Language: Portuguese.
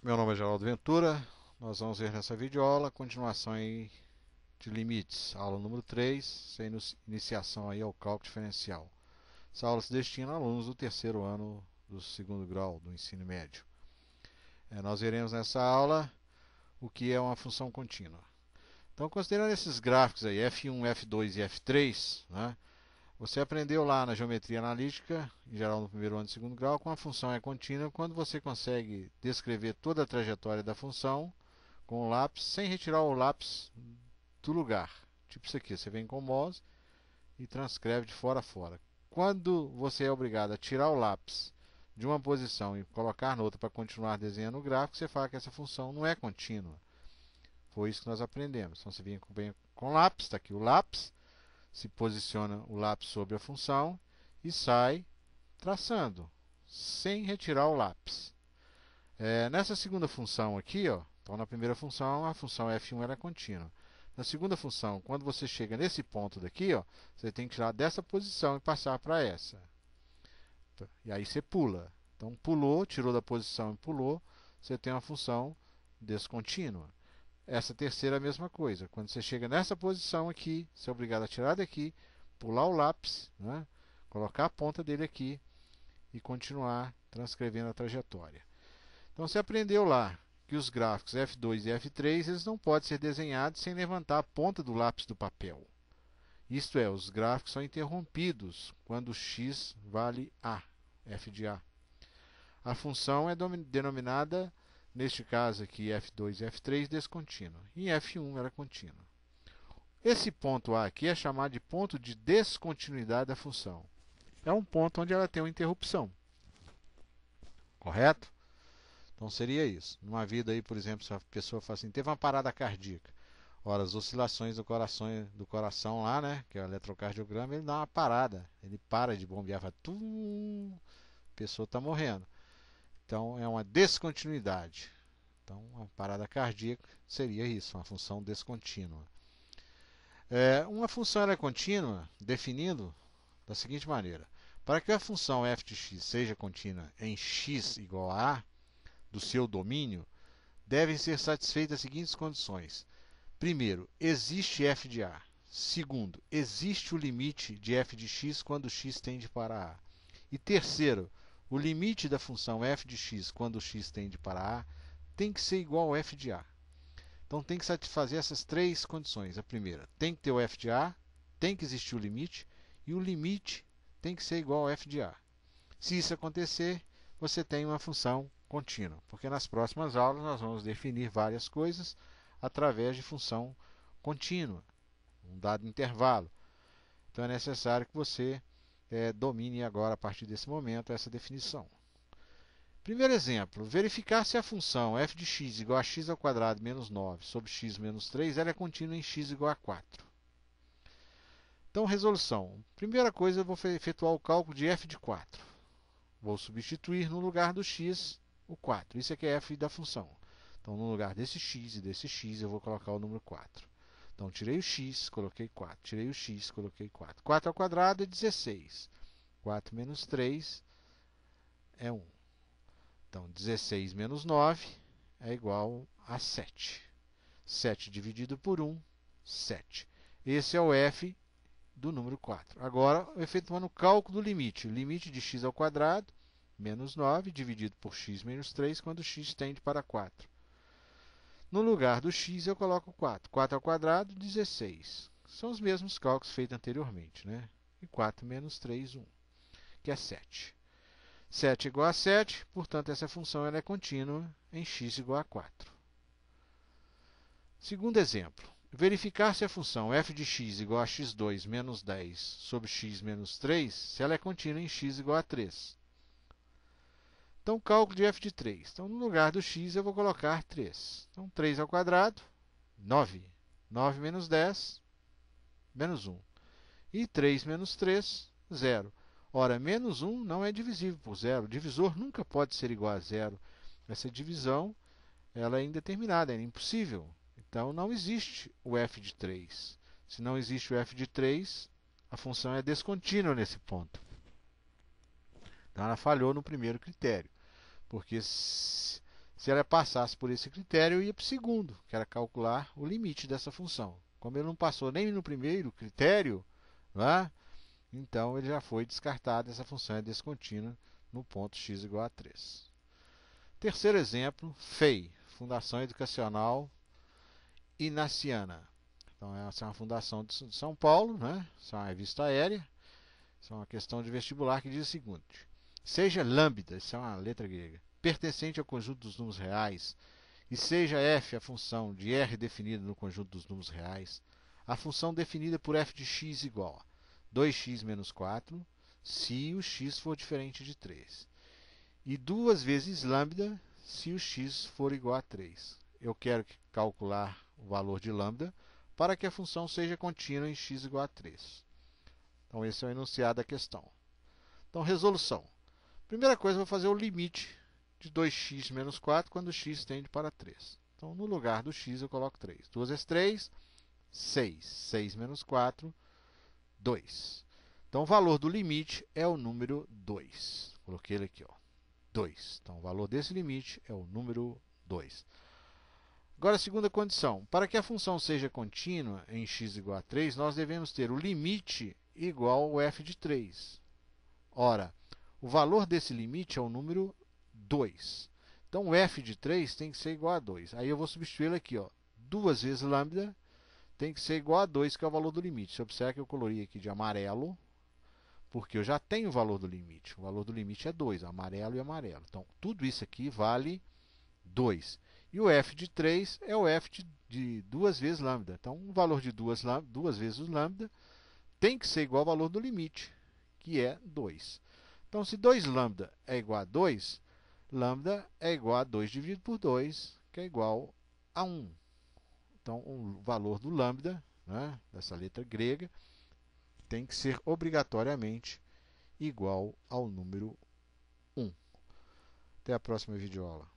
Meu nome é Geraldo Ventura. Nós vamos ver nessa videoaula a continuação aí de limites, aula número 3, sem iniciação aí ao cálculo diferencial. Essa aula se destina a alunos do terceiro ano do segundo grau do ensino médio. Nós veremos nessa aula o que é uma função contínua. Então, considerando esses gráficos aí, F1, F2 e F3, né, você aprendeu lá na geometria analítica, em geral no primeiro ano do segundo grau, com a função é contínua quando você consegue descrever toda a trajetória da função com o lápis sem retirar o lápis do lugar. Tipo isso aqui, você vem com o mouse e transcreve de fora a fora. Quando você é obrigado a tirar o lápis de uma posição e colocar na outra para continuar desenhando o gráfico, você fala que essa função não é contínua. Foi isso que nós aprendemos. Então você vem com o lápis, está aqui o lápis, se posiciona o lápis sobre a função e sai traçando, sem retirar o lápis. Nessa segunda função aqui, ó, então na primeira função, a função f1 era contínua. Na segunda função, quando você chega nesse ponto daqui, ó, você tem que tirar dessa posição e passar para essa. E aí você pula. Então pulou, tirou da posição e pulou, você tem uma função descontínua. Essa terceira é a mesma coisa. Quando você chega nessa posição aqui, você é obrigado a tirar daqui, pular o lápis, né, colocar a ponta dele aqui e continuar transcrevendo a trajetória. Então você aprendeu lá que os gráficos F2 e F3 eles não podem ser desenhados sem levantar a ponta do lápis do papel. Isto é, os gráficos são interrompidos quando x vale A, f de A. A função é denominada, neste caso aqui, F2 e F3, descontínua. E F1 era contínua. Esse ponto A aqui é chamado de ponto de descontinuidade da função. É um ponto onde ela tem uma interrupção. Correto? Então seria isso. Numa vida aí, por exemplo, se a pessoa fala assim, teve uma parada cardíaca. Ora, as oscilações do coração lá, né, que é o eletrocardiograma, ele dá uma parada. Ele para de bombear, vai tum, a pessoa está morrendo. Então é uma descontinuidade. Então a parada cardíaca seria isso, uma função descontínua. Uma função ela é contínua, definindo da seguinte maneira. Para que a função f de x seja contínua em x igual a A, do seu domínio, devem ser satisfeitas as seguintes condições. Primeiro, existe f de A. Segundo, existe o limite de f de x quando x tende para A. E terceiro, o limite da função f de x quando x tende para A tem que ser igual ao f de A. Então tem que satisfazer essas três condições. A primeira, tem que ter o f de A, tem que existir o limite, e o limite tem que ser igual ao f de A. Se isso acontecer, você tem uma função contínua, porque nas próximas aulas nós vamos definir várias coisas através de função contínua, um dado intervalo. Então é necessário que você domine agora, a partir desse momento, essa definição. Primeiro exemplo, verificar se a função f de x igual a x ao quadrado menos 9 sobre x menos 3 ela é contínua em x igual a 4. Então, resolução. Primeira coisa, eu vou efetuar o cálculo de f de 4. Vou substituir no lugar do x o 4. Isso aqui é f da função. Então, no lugar desse x e desse x, eu vou colocar o número 4. Então, tirei o x, coloquei 4. Tirei o x, coloquei 4. 4 ao quadrado é 16. 4 menos 3 é 1. Então, 16 menos 9 é igual a 7. 7 dividido por 1, 7. Esse é o f do número 4. Agora, efetuando o cálculo do limite. O limite de x ao quadrado, menos 9, dividido por x menos 3, quando x tende para 4. No lugar do x, eu coloco 4. 4 ao quadrado, 16. São os mesmos cálculos feitos anteriormente, né? E 4 menos 3, 1, que é 7. 7 igual a 7, portanto, essa função ela é contínua em x igual a 4. Segundo exemplo, verificar se a função f de x igual a x2 menos 10 sobre x menos 3, se ela é contínua em x igual a 3. Então, cálculo de f de 3. Então, no lugar do x, eu vou colocar 3. Então, 3 ao quadrado, 9. 9 menos 10, menos 1. E 3 menos 3, 0. Ora, menos 1 não é divisível por 0. O divisor nunca pode ser igual a 0. Essa divisão ela é indeterminada, é impossível. Então, não existe o f de 3. Se não existe o f de 3, a função é descontínua nesse ponto. Então, ela falhou no primeiro critério. Porque se Se ela passasse por esse critério, eu ia para o segundo, que era calcular o limite dessa função. Como ele não passou nem no primeiro critério, não é? Então ele já foi descartado, essa função é descontínua no ponto x igual a 3. Terceiro exemplo, FEI, Fundação Educacional Inaciana. Então essa é uma fundação de São Paulo, né? Essa é uma revista aérea. Isso é uma questão de vestibular que diz o seguinte: seja lambda, isso é uma letra grega, pertencente ao conjunto dos números reais, e seja f a função de r definida no conjunto dos números reais, a função definida por f de x igual a 2x menos 4, se o x for diferente de 3. E 2 vezes lambda, se o x for igual a 3. Eu quero calcular o valor de lambda para que a função seja contínua em x igual a 3. Então, esse é o enunciado da questão. Então, resolução. Primeira coisa, eu vou fazer o limite de 2x menos 4 quando x tende para 3. Então, no lugar do x, eu coloco 3. 2 vezes 3, 6. 6 menos 4, 2. Então, o valor do limite é o número 2. Coloquei ele aqui, ó, 2. Então, o valor desse limite é o número 2. Agora, a segunda condição. Para que a função seja contínua em x igual a 3, nós devemos ter o limite igual ao f de 3. Ora, o valor desse limite é o número 2. Então, o f de 3 tem que ser igual a 2. Aí eu vou substituí-lo aqui, ó. 2 vezes lambda tem que ser igual a 2, que é o valor do limite. Você observa que eu colori aqui de amarelo, porque eu já tenho o valor do limite. O valor do limite é 2, amarelo e amarelo. Então, tudo isso aqui vale 2. E o f de 3 é o f de 2 vezes lambda. Então, o valor de 2 vezes o lambda tem que ser igual ao valor do limite, que é 2. Então, se 2 lambda é igual a 2, lambda é igual a 2 dividido por 2, que é igual a 1. Então, o valor do lambda, né, dessa letra grega, tem que ser obrigatoriamente igual ao número 1. Até a próxima videoaula.